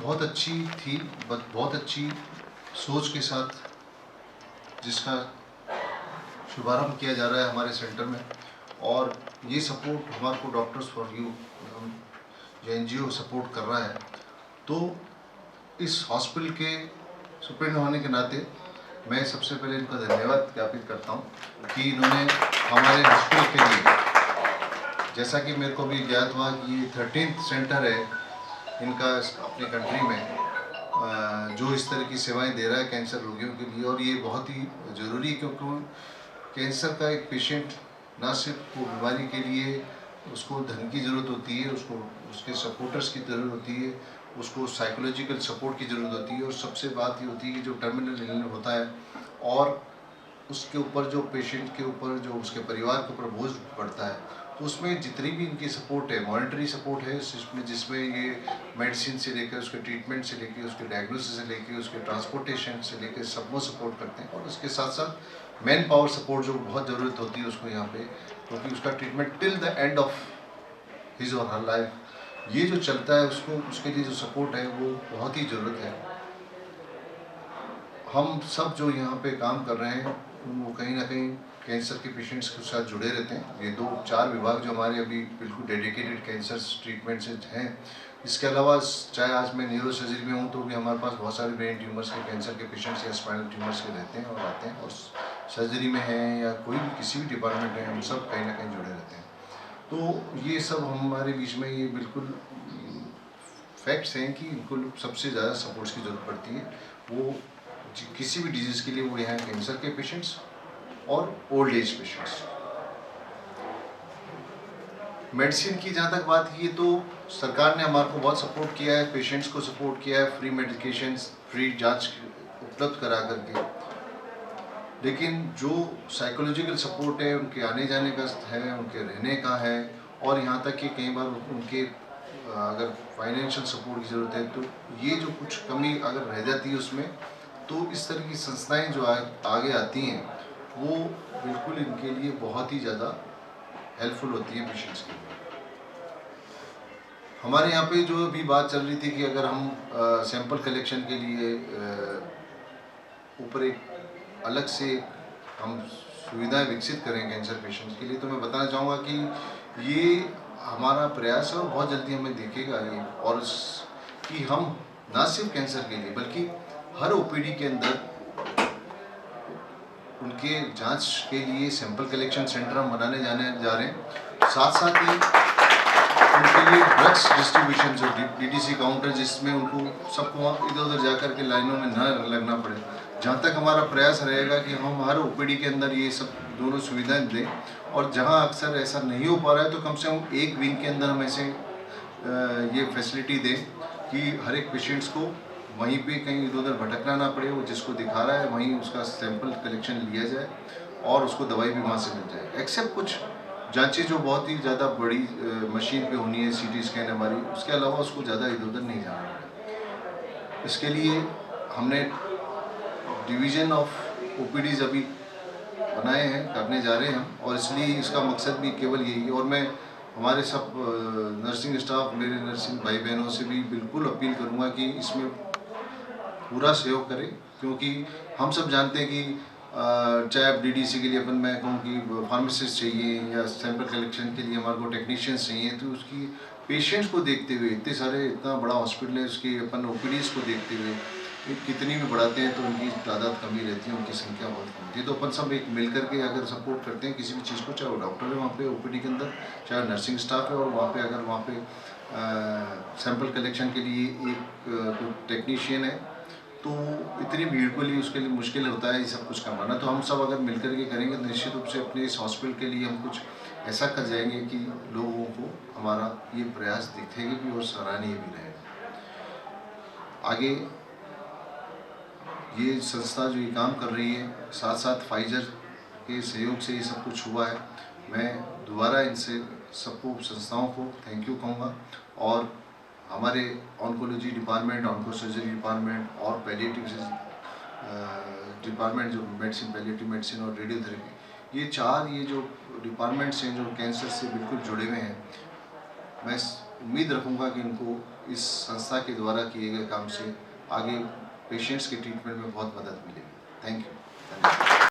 बहुत अच्छी थी, बहुत अच्छी सोच के साथ जिसका शुभारंभ किया जा रहा है हमारे सेंटर में। और ये सपोर्ट हमारे को डॉक्टर्स फॉर यू जो NGO सपोर्ट कर रहा है, तो इस हॉस्पिटल के सुप्रिंटेंडेंट होने के नाते मैं सबसे पहले इनका धन्यवाद ज्ञापित करता हूँ कि इन्होंने हमारे हॉस्पिटल के लिए, जैसा कि मेरे को भी ज्ञात हुआ कि ये 13th सेंटर है इनका अपने कंट्री में जो इस तरह की सेवाएं दे रहा है कैंसर रोगियों के लिए। और ये बहुत ही ज़रूरी है क्योंकि कैंसर का एक पेशेंट ना सिर्फ वो बीमारी के लिए उसको धन की ज़रूरत होती है, उसको उसके सपोर्टर्स की ज़रूरत होती है, उसको साइकोलॉजिकल सपोर्ट की ज़रूरत होती है, और सबसे बात ये होती है कि जो टर्मिनल इलनेस होता है और उसके ऊपर जो पेशेंट के ऊपर जो उसके परिवार के ऊपर बोझ पड़ता है, तो उसमें जितनी भी इनकी सपोर्ट है, मॉनिटरी सपोर्ट है जिसमें ये मेडिसिन से लेकर उसके ट्रीटमेंट से लेकर उसके डायग्नोसिस से लेकर उसके ट्रांसपोर्टेशन से लेकर सब वो सपोर्ट करते हैं। और उसके साथ साथ मैन पावर सपोर्ट जो बहुत ज़रूरत होती है उसको यहाँ पे, क्योंकि उसका treatment till the end of his और हर लाइफ ये जो चलता है उसको उसके लिए जो सपोर्ट है वो बहुत ही ज़रूरत है। हम सब जो यहाँ पे काम कर रहे हैं वो कहीं ना कहीं कैंसर के पेशेंट्स के साथ जुड़े रहते हैं। ये 2-4 विभाग जो हमारे अभी बिल्कुल डेडिकेटेड कैंसर ट्रीटमेंट से हैं। इसके अलावा चाहे आज मैं न्यूरो सर्जरी में हूँ तो भी हमारे पास बहुत सारे ब्रेन ट्यूमर्स के कैंसर के पेशेंट्स या स्पाइनल ट्यूमर्स के रहते हैं और आते हैं, और सर्जरी में हैं या कोई भी किसी भी डिपार्टमेंट में हम सब कहीं ना कहीं जुड़े रहते हैं। तो ये सब हमारे बीच में ये बिल्कुल फैक्ट्स हैं कि इनको सबसे ज़्यादा सपोर्ट्स की ज़रूरत पड़ती है। वो किसी भी डिजीज़ के लिए, वो यहाँ कैंसर के पेशेंट्स और ओल्ड एज पेशेंट्स। मेडिसिन की जहाँ तक बात की तो सरकार ने हमारे को बहुत सपोर्ट किया है, पेशेंट्स को सपोर्ट किया है, फ्री मेडिकेशंस, फ्री जांच उपलब्ध करा करके। लेकिन जो साइकोलॉजिकल सपोर्ट है, उनके आने जाने का है, उनके रहने का है, और यहाँ तक कि कई बार उनके अगर फाइनेंशियल सपोर्ट की ज़रूरत है तो ये जो कुछ कमी अगर रह जाती है उसमें, तो इस तरह की संस्थाएं जो आगे आती हैं वो बिल्कुल इनके लिए बहुत ही ज़्यादा हेल्पफुल होती हैं पेशेंट्स के लिए। हमारे यहाँ पे जो अभी बात चल रही थी कि अगर हम सैंपल कलेक्शन के लिए ऊपर एक अलग से हम सुविधाएं विकसित करें कैंसर पेशेंट्स के लिए, तो मैं बताना चाहूँगा कि ये हमारा प्रयास है और बहुत जल्दी हमें दिखेगा ये, और कि हम ना सिर्फ कैंसर के लिए बल्कि हर OPD के अंदर उनके जांच के लिए सैंपल कलेक्शन सेंटर हम बनाने जा रहे हैं। साथ साथ ही उनके लिए ड्रग्स डिस्ट्रीब्यूशन जो DDC काउंटर, जिसमें उनको सबको इधर उधर जा कर के लाइनों में न लगना पड़े। जहाँ तक हमारा प्रयास रहेगा कि हम हर OPD के अंदर ये सब दोनों सुविधाएं दें, और जहाँ अक्सर ऐसा नहीं हो पा रहा है तो कम से कम एक विंग के अंदर हम ऐसे ये फैसिलिटी दें कि हर एक पेशेंट्स को वहीं पे कहीं इधर उधर भटकना ना पड़े, वो जिसको दिखा रहा है वहीं उसका सैंपल कलेक्शन लिया जाए और उसको दवाई भी वहाँ से मिल जाए। एक्सेप्ट कुछ जांचें जो बहुत ही ज़्यादा बड़ी मशीन पे होनी है, CT स्कैन हमारी, उसके अलावा उसको ज़्यादा इधर उधर नहीं जाना पड़े। इसके लिए हमने डिवीज़न ऑफ OPDs अभी बनाए हैं, करने जा रहे हैं हम, और इसलिए इसका मकसद भी केवल यही है। और मैं हमारे सब नर्सिंग स्टाफ, मेरे नर्सिंग भाई बहनों से भी बिल्कुल अपील करूँगा कि इसमें पूरा सहयोग करें, क्योंकि हम सब जानते हैं कि चाहे आप DDC के लिए अपन मैं कहूँ कि फार्मासिस्ट चाहिए या सैंपल कलेक्शन के लिए हमारे को टेक्नीशियंस चाहिए, तो उसकी पेशेंट्स को देखते हुए इतना बड़ा हॉस्पिटल है, उसकी अपन OPDs को देखते हुए कितनी भी बढ़ाते हैं तो उनकी तादाद कमी रहती है, उनकी संख्या बहुत कम होती है। तो अपन सब एक मिल करके अगर सपोर्ट करते हैं किसी भी चीज़ को, चाहे वो डॉक्टर है वहाँ पे OPD के अंदर, चाहे नर्सिंग स्टाफ है, और वहाँ पे अगर वहाँ पे सैंपल कलेक्शन के लिए एक टेक्नीशियन है, तो इतनी भीड़ के लिए उसके लिए मुश्किल होता है ये सब कुछ करवाना। तो हम सब अगर मिल करके करेंगे तो निश्चित रूप से अपने इस हॉस्पिटल के लिए हम कुछ ऐसा कर जाएंगे कि लोगों को हमारा ये प्रयास दिखेगा भी और सराहनीय भी रहेगा। आगे ये संस्था जो ये काम कर रही है, साथ साथ फाइजर के सहयोग से ये सब कुछ हुआ है। मैं दोबारा इनसे सबको संस्थाओं को थैंक यू कहूँगा, और हमारे oncology department, onco surgery department और पैलिएटिव डिपार्टमेंट जो मेडिसिन, पैलिएटिव मेडिसिन और रेडियोथेरेपी, ये जो डिपार्टमेंट्स हैं जो कैंसर से बिल्कुल जुड़े हुए हैं, मैं उम्मीद रखूँगा कि इनको इस संस्था के द्वारा किए गए काम से आगे पेशेंट्स के ट्रीटमेंट में बहुत मदद मिलेगी। Thank you.